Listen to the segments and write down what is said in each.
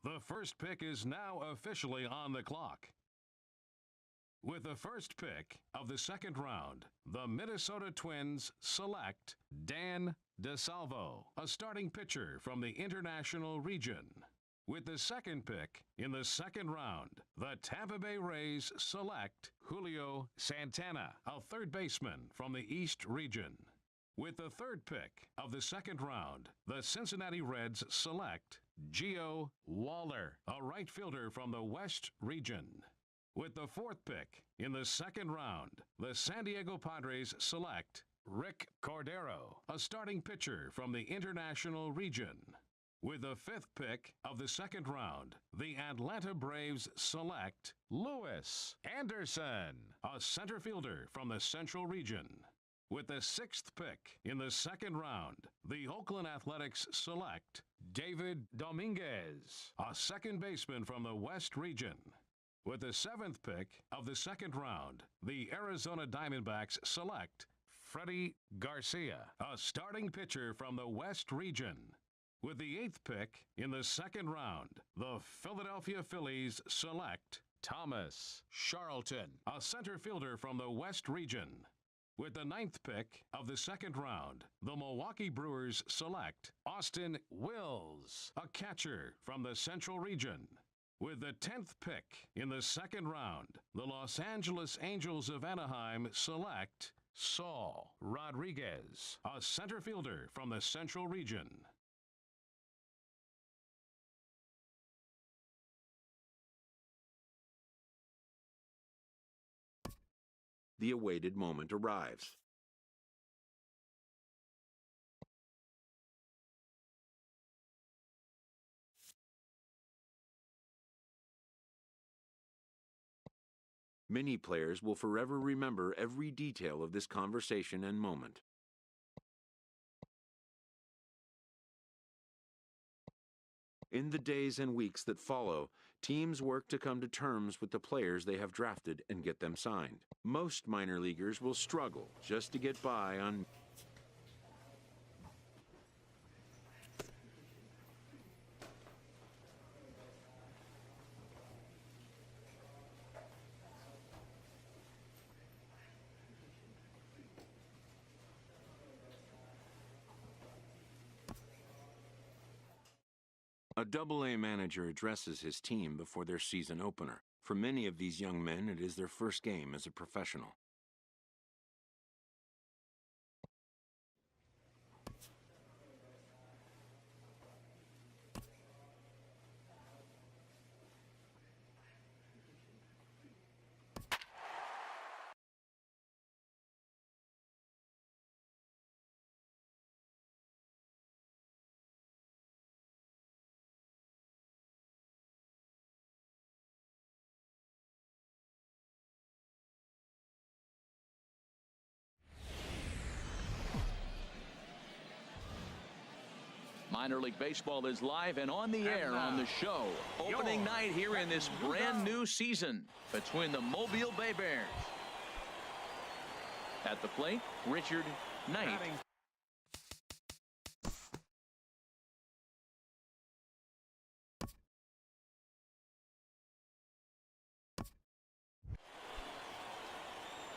The first pick is now officially on the clock. With the first pick of the second round, the Minnesota Twins select Dan DeSalvo, a starting pitcher from the International Region. With the second pick in the second round, the Tampa Bay Rays select Julio Santana, a third baseman from the East Region. With the third pick of the second round, the Cincinnati Reds select Gio Waller, a right fielder from the West Region. With the fourth pick in the second round, the San Diego Padres select Rick Cordero, a starting pitcher from the International Region. With the fifth pick of the second round, the Atlanta Braves select Lewis Anderson, a center fielder from the Central Region. With the sixth pick in the second round, the Oakland Athletics select David Dominguez, a second baseman from the West Region. With the seventh pick of the second round, the Arizona Diamondbacks select Freddie Garcia, a starting pitcher from the West Region. With the eighth pick in the second round, the Philadelphia Phillies select Thomas Charlton, a center fielder from the West Region. With the ninth pick of the second round, the Milwaukee Brewers select Austin Wills, a catcher from the Central Region. With the 10th pick in the second round, the Los Angeles Angels of Anaheim select Saul Rodriguez, a center fielder from the Central Region. The awaited moment arrives. Many players will forever remember every detail of this conversation and moment. In the days and weeks that follow, teams work to come to terms with the players they have drafted and get them signed. Most minor leaguers will struggle just to get by on A Double-A manager addresses his team before their season opener. For many of these young men, it is their first game as a professional. Minor League Baseball is live and on the air on the show. Opening night here in this brand new season between the Mobile Bay Bears. At the plate, Richard Knight.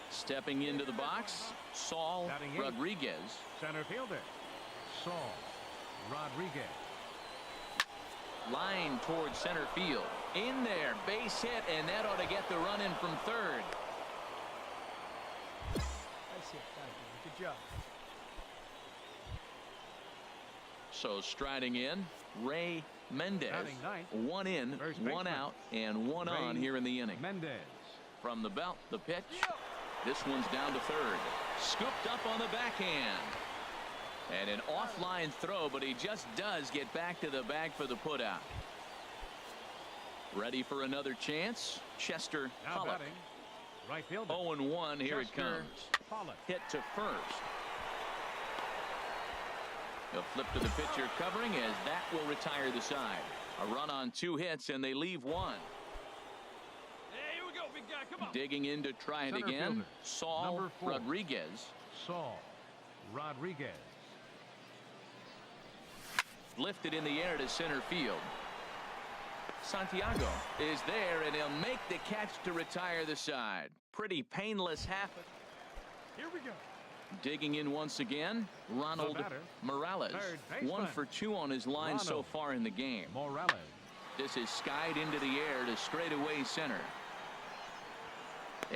Stepping into the box, Saul Rodriguez. Center fielder, Saul Rodriguez. Line towards center field. In there, base hit, and that ought to get the run in from third. That's it. Thank you. Good job. So striding in, Ray Mendez. Ninth, one in, one out, and one Ray on here in the inning. Mendez. From the belt, the pitch. This one's down to third. Scooped up on the backhand. And an offline throw, but he just does get back to the bag for the putout. Ready for another chance? Chester Now Pollock. batting, right fielder. 0-1, here it Chester comes. Pollock. Hit to first. He'll flip to the pitcher covering as that will retire the side. A run on 2 hits, and they leave 1. Hey, here we go, big guy. Come on. Digging in to try it Center again. fielder, Saul number 4. Rodriguez. Saul Rodriguez. Lifted in the air to center field. Santiago is there, and he'll make the catch to retire the side. Pretty painless half. Here we go. Digging in once again, Ronald Morales. 1 for 2 on his line so far in the game. Morales. This is skied into the air to straightaway center.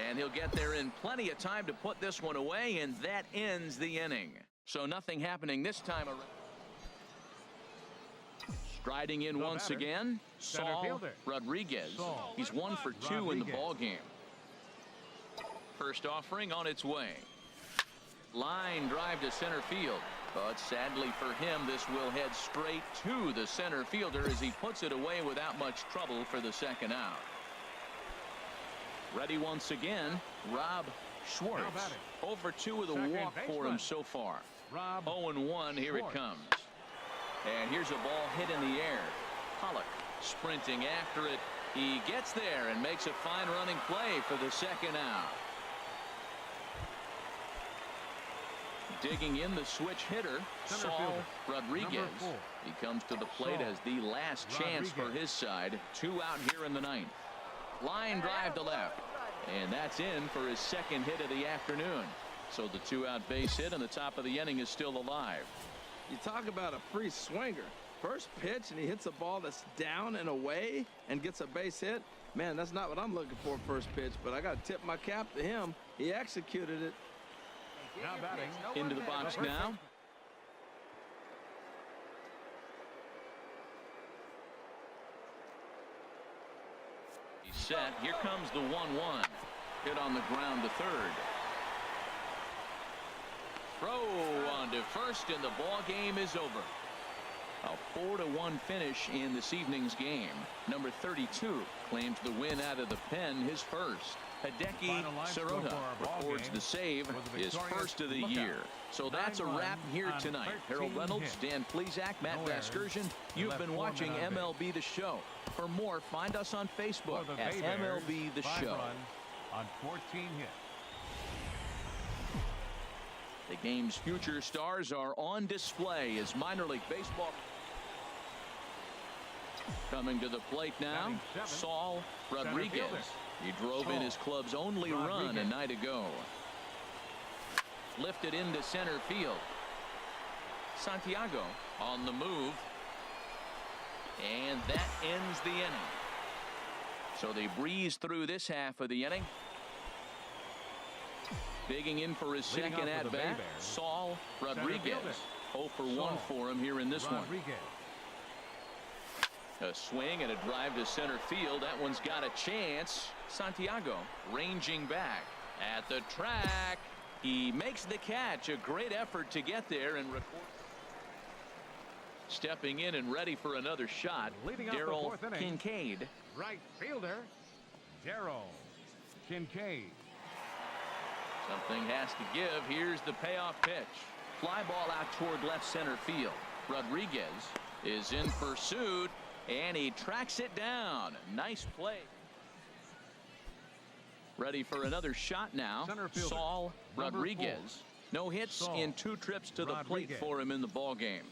And he'll get there in plenty of time to put this one away, and that ends the inning. So nothing happening this time around. Striding in once again, Saul Rodriguez. He's 1 for 2 in the ball game. First offering on its way. Line drive to center field. But sadly for him, this will head straight to the center fielder as he puts it away without much trouble for the second out. Ready once again, Rob Schwartz. 0 for 2 with a walk for him so far. 0-1, here it comes. And here's a ball hit in the air. Pollock sprinting after it. He gets there and makes a fine running play for the second out. Digging in the switch hitter, Saul Rodriguez. He comes to the plate as the last chance for his side. 2 out here in the ninth. Line drive to left. And that's in for his second hit of the afternoon. So the 2-out base hit, and the top of the inning is still alive. You talk about a free swinger. First pitch, and he hits a ball that's down and away and gets a base hit. Man, that's not what I'm looking for first pitch, but I got to tip my cap to him. He executed it. Now batting. Into the box now. He's set. Here comes the 1-1. Hit on the ground to third. Throw on to first, and the ball game is over. A 4-1 finish in this evening's game. Number 32 claims the win out of the pen, his first. Hideki Sirota records the save, his first of the year. So that's a wrap here tonight. Harold Reynolds, Dan Plesac, Matt Vasgersian. You've been watching MLB The Show. For more, find us on Facebook at MLB The Show. On 14 hits. The game's future stars are on display as minor league baseball. Coming to the plate now, Saul Rodriguez. He drove in his club's only run a night ago. Lifted into center field. Santiago on the move. And that ends the inning. So they breeze through this half of the inning. Digging in for his second at-bat, Saul Rodriguez. 0 for 1 for him here in this one. A swing and a drive to center field. That one's got a chance. Santiago ranging back at the track. He makes the catch. A great effort to get there and record. Stepping in and ready for another shot, Daryl Kincaid. Right fielder, Daryl Kincaid. Something has to give. Here's the payoff pitch. Fly ball out toward left center field. Rodriguez is in pursuit, and he tracks it down. Nice play. Ready for another shot now. Saul Rodriguez. No hits in 2 trips to the plate for him in the ball game.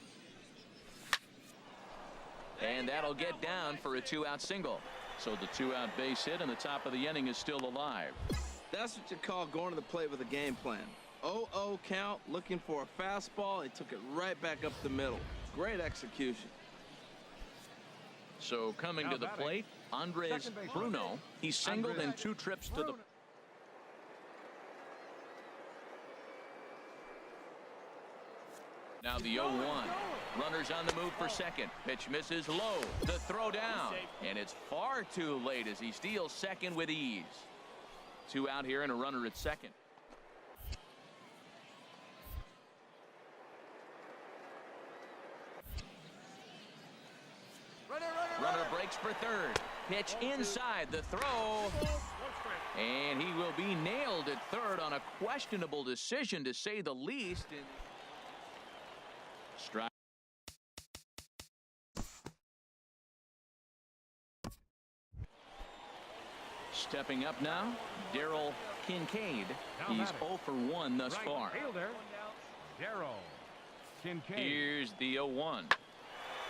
And that'll get down for a 2-out single. So the 2-out base hit, and the top of the inning is still alive. That's what you call going to the plate with a game plan. 0-0 count, looking for a fastball. He took it right back up the middle. Great execution. So coming to the plate, Andres Bruno. He singled in 2 trips to the. Now the 0-1. Runners on the move for second. Pitch misses low. The throw down. And it's far too late as he steals second with ease. 2 out here and a runner at second. Runner breaks for third. Pitch inside the throw. And he will be nailed at third on a questionable decision, to say the least. Strike. Stepping up now, Daryl Kincaid. He's 0 for 1 thus far. Daryl Kincaid. Here's the 0-1.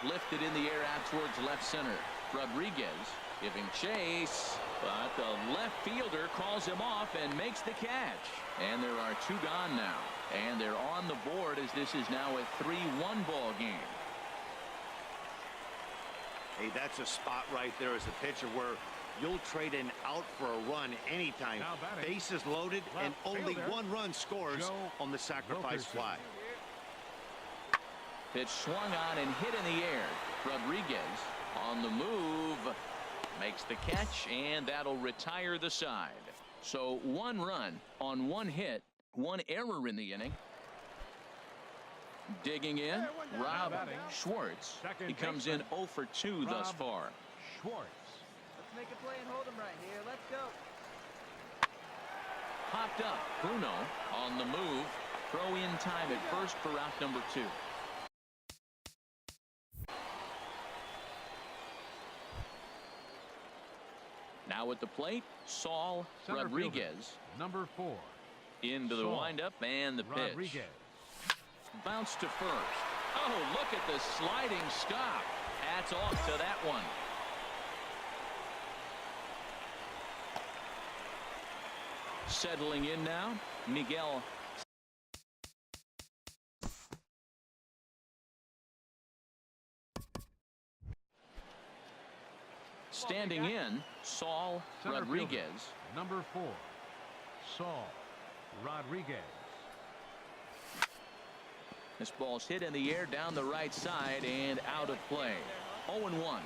Lifted in the air out towards left center. Rodriguez giving chase, but the left fielder calls him off and makes the catch. And there are two gone now. And they're on the board as this is now a 3-1 ball game. Hey, that's a spot right there as a pitcher where you'll trade an out for a run anytime. Now batting, bases loaded and left only fielder, one run scores Joe on the sacrifice Wilkerson. fly. Pitch swung on and hit in the air. Rodriguez on the move makes the catch, and that'll retire the side. So one run on one hit, one error in the inning. Digging in, Rob Schwartz. He comes in 0 for 2 thus far. Schwartz. Let's make a play and hold him right here. Let's go. Popped up. Bruno on the move. Throw in time at first for out number 2. Now at the plate, Saul Center Rodriguez. fielder, number 4. Into the Saul windup and the pitch. Rodriguez. Bounce to first. Oh, look at the sliding stop. Hats off to that one. Settling in now, Miguel. Standing in, Saul Center Rodriguez. fielder, number 4. Saul Rodriguez. This ball's hit in the air down the right side and out of play. 0-1.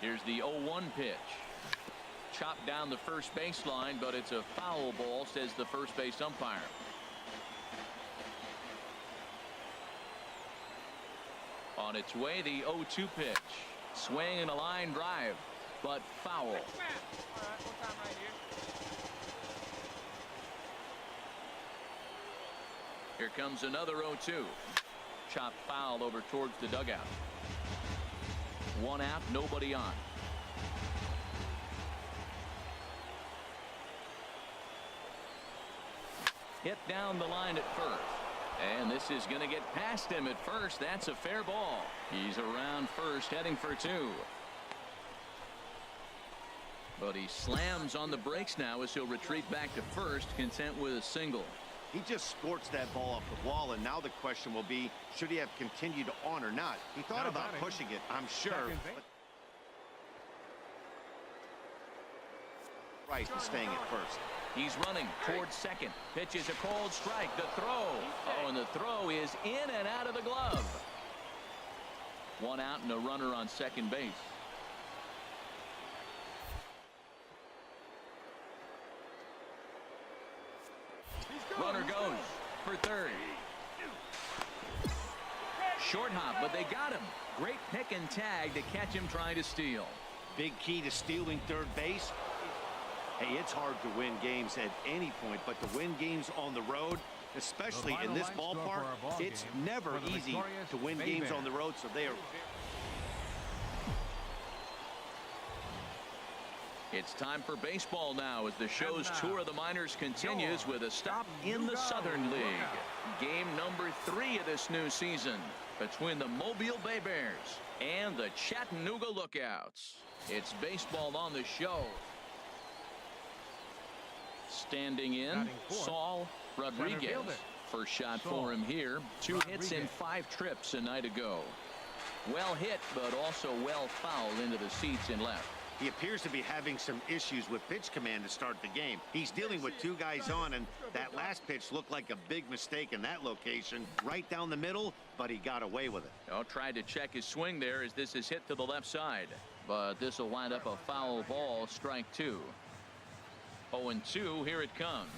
Here's the 0-1 pitch. Chopped down the first baseline, but it's a foul ball, says the first base umpire. On its way, the 0-2 pitch. Swing and a line drive, but foul. All right, one time right here. Here comes another 0-2. Chopped foul over towards the dugout. One out, nobody on. Hit down the line at first. And this is going to get past him at first. That's a fair ball. He's around first, heading for 2. But he slams on the brakes now as he'll retreat back to first, content with a single. He just sports that ball off the wall, and now the question will be, should he have continued on or not? He thought Now about batting, pushing it, I'm sure. second base. But right and staying at first. He's running towards second. Pitch is a cold strike. The throw. Oh, and the throw is in and out of the glove. One out and a runner on second base. Runner goes for third. Short hop, but they got him. Great pick and tag to catch him trying to steal. Big key to stealing third base. Hey, it's hard to win games at any point, but to win games on the road, especially in this ballpark, it's never easy to win games on the road, so they are. It's time for baseball now as the show's tour of the minors continues with a stop in the Southern League. Game number 3 of this new season between the Mobile Bay Bears and the Chattanooga Lookouts. It's baseball on the show. Standing in, Saul Rodriguez. First shot for him here. 2 hits and 5 trips a night ago. Well hit, but also well fouled into the seats in left. He appears to be having some issues with pitch command to start the game. He's dealing with 2 guys on, and that last pitch looked like a big mistake in that location. Right down the middle, but he got away with it. Oh, tried to check his swing there as this is hit to the left side. But this will wind up a foul ball, strike 2. 0-2, here it comes.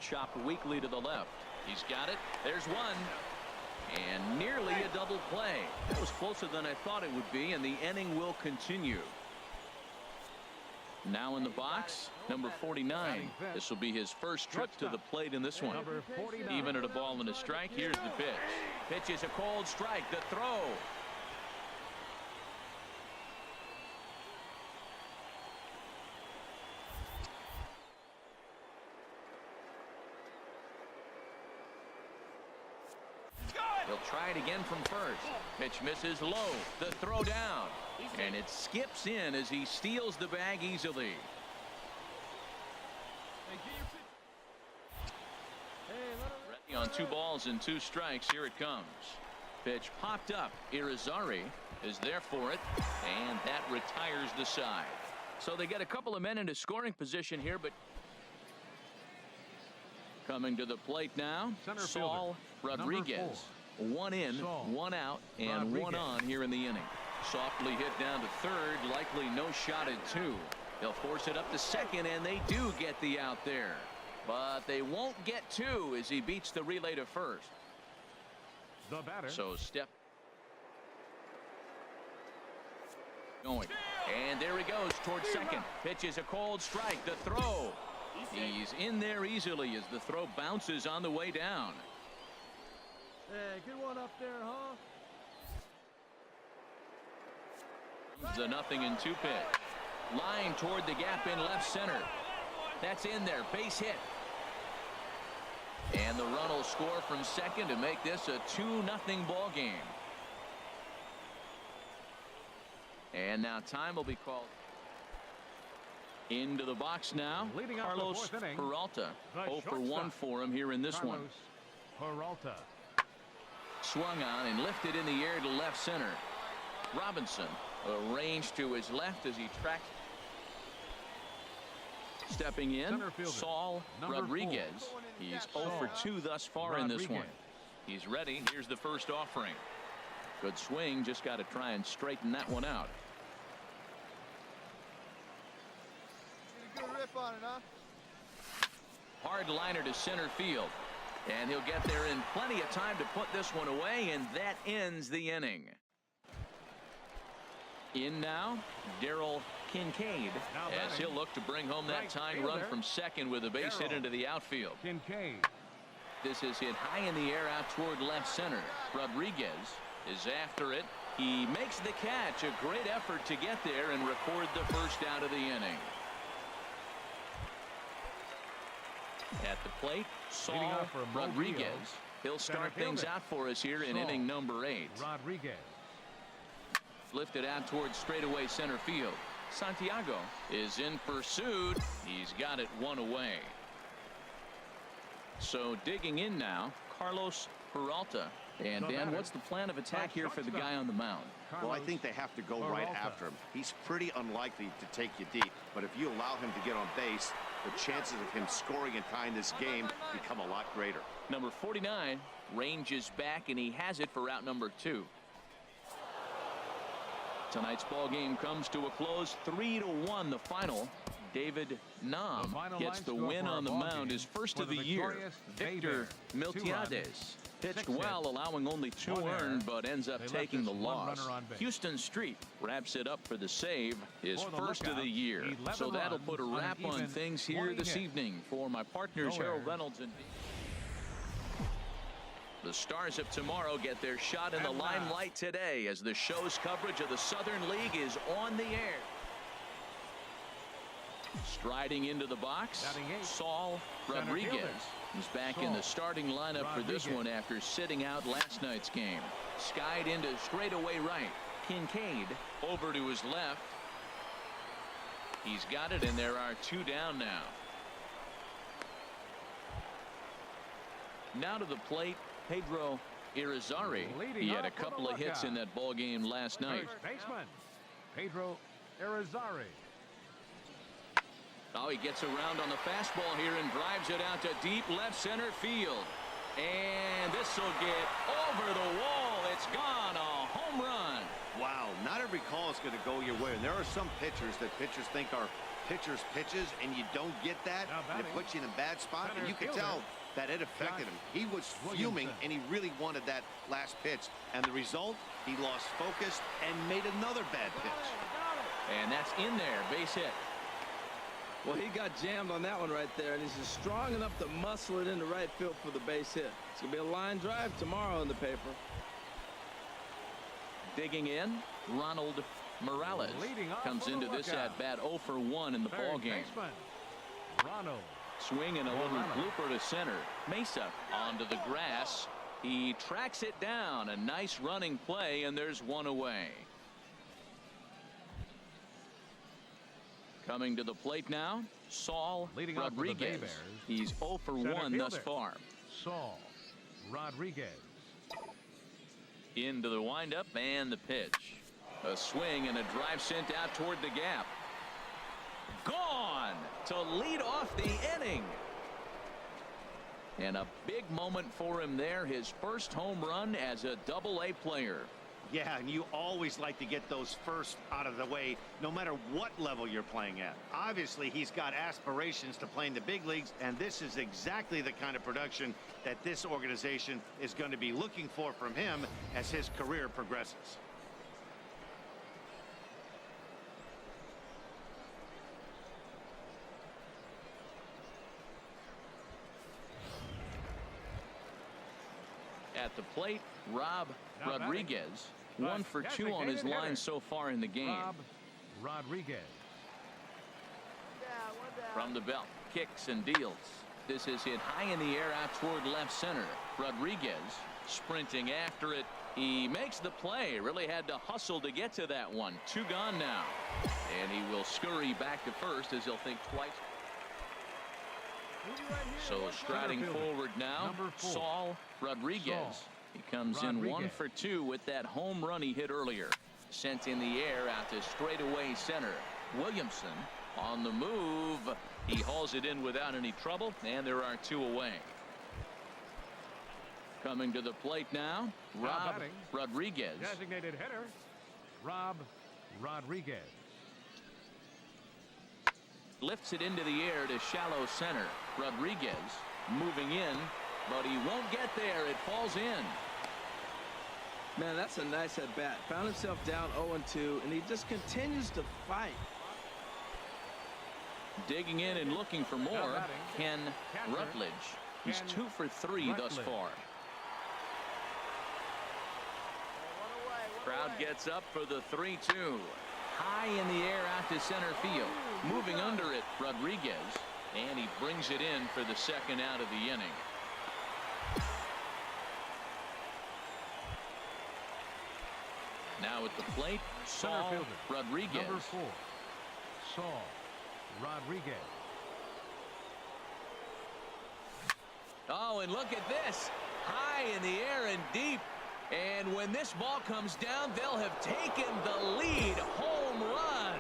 Chopped weakly to the left. He's got it. There's one. And nearly a double play. That was closer than I thought it would be, and the inning will continue. Now in the box, number 49. This will be his first trip to the plate in this one. Even at a ball and a strike, here's the pitch. Pitch is a cold strike. The throw. He'll try it again from first. Pitch misses low. The throw down. And it skips in as he steals the bag easily. Ready on 2 balls and 2 strikes. Here it comes. Pitch popped up. Irizarry is there for it. And that retires the side. So they get a couple of men into scoring position here, but coming to the plate now, Center Saul fielder, Rodriguez. 1 in, Saul 1 out, and Rodriguez. 1 on here in the inning. Softly hit down to third, likely no shot at 2. They'll force it up to second, and they do get the out there. But they won't get 2 as he beats the relay to first. The batter. So step going. And there he goes towards second. Pitch is a cold strike. The throw. He's in there easily as the throw bounces on the way down. Hey, good one up there, huh? The 0-2 pitch. Line toward the gap in left center. That's in there. Base hit. And the run will score from second to make this a 2-0 ball game. And now time will be called. Into the box now. Leading off the Carlos fourth inning, Peralta. the 0 for 1 shortstop, for him here in this one. Carlos Peralta. Swung on and lifted in the air to left center. Robinson arranged to his left as he tracked. Stepping in, Center fielder, Saul number Rodriguez. 4. He's 0 for 2 thus far in this one. He's ready. Here's the first offering. Good swing. Just got to try and straighten that one out. Get a good rip on it, huh? Hard liner to center field. And he'll get there in plenty of time to put this one away, and that ends the inning. In now, Darrell Kincaid, as he'll look to bring home that Right tying run fielder, from second with a base hit Darrell into the outfield. Kincaid. This is hit high in the air out toward left center. Rodriguez is after it. He makes the catch. A great effort to get there and record the first out of the inning. At the plate, Saul off for Rodriguez. Mobile. He'll start Center things fielder, out for us here in Saul inning number 8. Rodriguez. Lifted out towards straightaway center field. Santiago is in pursuit. He's got it 1 away. So digging in now, Carlos Peralta. And The Dan, batter, what's the plan of attack the here for the shortstop, guy on the mound? Well, I think they have to go right Peralta. after him. He's pretty unlikely to take you deep, but if you allow him to get on base, the chances of him scoring and tying this game become a lot greater. Number 49 ranges back, and he has it for out number 2. Tonight's ball game comes to a close, 3-1 the final. David Nam The final gets line the score win for our on the ball mound, game his first for of the the year. victorious Victor Bay Bears. 2 Miltiades runs, pitched 6 well, hits, allowing only 2 1 error. earned, but ends up They left taking the just 1 loss. runner on base. Houston Street wraps it up for the save, his For the first of lookout, the year. 11 So that'll runs put a on an wrap on even things here 20 this hits. evening. For my partners, No Harold errors. Reynolds and the Stars of tomorrow get their shot in the And now, limelight today as the show's coverage of the Southern League is on the air. Striding into the box, Batting 8, Saul center Rodriguez. fielder, He's back in the Saul starting lineup for this Rodriguez. one after sitting out last night's game. Skied into straightaway right. Kincaid over to his left. He's got it, and there are 2 down now. Now to the plate, Pedro Irizarry. Leading He had a off for the couple of hits lookout. in that ball game last night. First baseman, Pedro Irizarry. Oh, he gets around on the fastball here and drives it out to deep left center field. And this will get over the wall. It's gone. A home run. Wow, not every call is going to go your way. And there are some pitchers that pitchers think are pitchers' pitches, and you don't get that, Now and it batting, puts you in a bad spot. center And you can fielder, tell that it affected him. He was fuming, Williamson. and he really wanted that last pitch. And the result, he lost focus and made another bad pitch. And that's in there. Base hit. Well, he got jammed on that one right there, and he's just strong enough to muscle it into right field for the base hit. It's going to be a line drive tomorrow in the paper. Digging in, Ronald Morales Leading off comes for the into this lookout. at bat 0 for 1 in the ball Third game. baseman, Ronald. Swing and a little Morales. blooper to center. Mesa onto the grass. He tracks it down. A nice running play, and there's one away. Coming to the plate now, Saul Rodriguez. He's 0 for 1 thus far. Saul Rodriguez. Into the windup and the pitch. A swing and a drive sent out toward the gap. Gone to lead off the inning. And a big moment for him there. His first home run as a Double-A player. Yeah, and you always like to get those first out of the way, no matter what level you're playing at. Obviously, he's got aspirations to play in the big leagues, and this is exactly the kind of production that this organization is going to be looking for from him as his career progresses. At the plate, Rob Rodriguez. 1 for 2 on his line so far in the game. Rob Rodriguez. From the belt, kicks and deals. This is hit high in the air out toward left center. Rodriguez sprinting after it. He makes the play. Really had to hustle to get to that one. 2 gone now. And he will scurry back to first as he'll think twice. So striding forward now, Saul Rodriguez. He comes in 1 for 2 with that home run he hit earlier. Sent in the air out to straightaway center. Williamson on the move. He hauls it in without any trouble, and there are 2 away. Coming to the plate now, Rob Rodriguez. Designated hitter, Rob Rodriguez. Lifts it into the air to shallow center. Rodriguez moving in, but he won't get there. It falls in. Man, that's a nice at bat. Found himself down 0-2, and he just continues to fight. Digging in and looking for more, Ken Rutledge. He's 2 for 3 thus far. Crowd gets up for the 3-2. High in the air out to center field. Moving under it, Rodriguez. And he brings it in for the second out of the inning. Now at the plate, Saul Rodriguez. Number 4, Saul Rodriguez. Oh, and look at this. High in the air and deep. And when this ball comes down, they'll have taken the lead. Home run.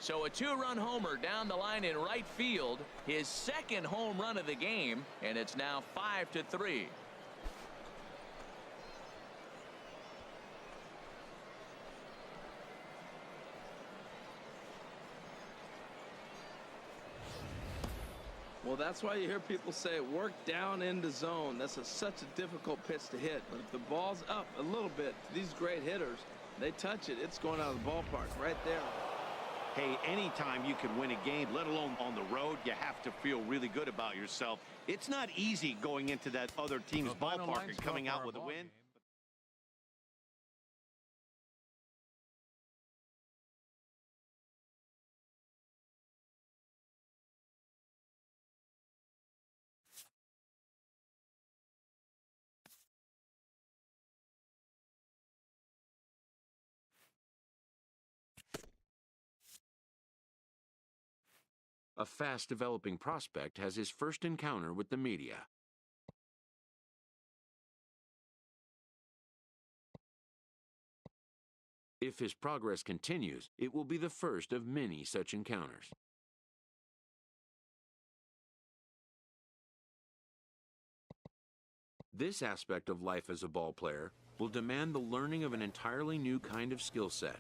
So a 2-run homer down the line in right field. His second home run of the game, and it's now 5-3. Well, that's why you hear people say work down in the zone. That's such a difficult pitch to hit. But if the ball's up a little bit, these great hitters, they touch it, it's going out of the ballpark right there. Hey, anytime you can win a game, let alone on the road, you have to feel really good about yourself. It's not easy going into that other team's ballpark and coming out with a win. A fast-developing prospect has his first encounter with the media. If his progress continues, it will be the first of many such encounters. This aspect of life as a ball player will demand the learning of an entirely new kind of skill set.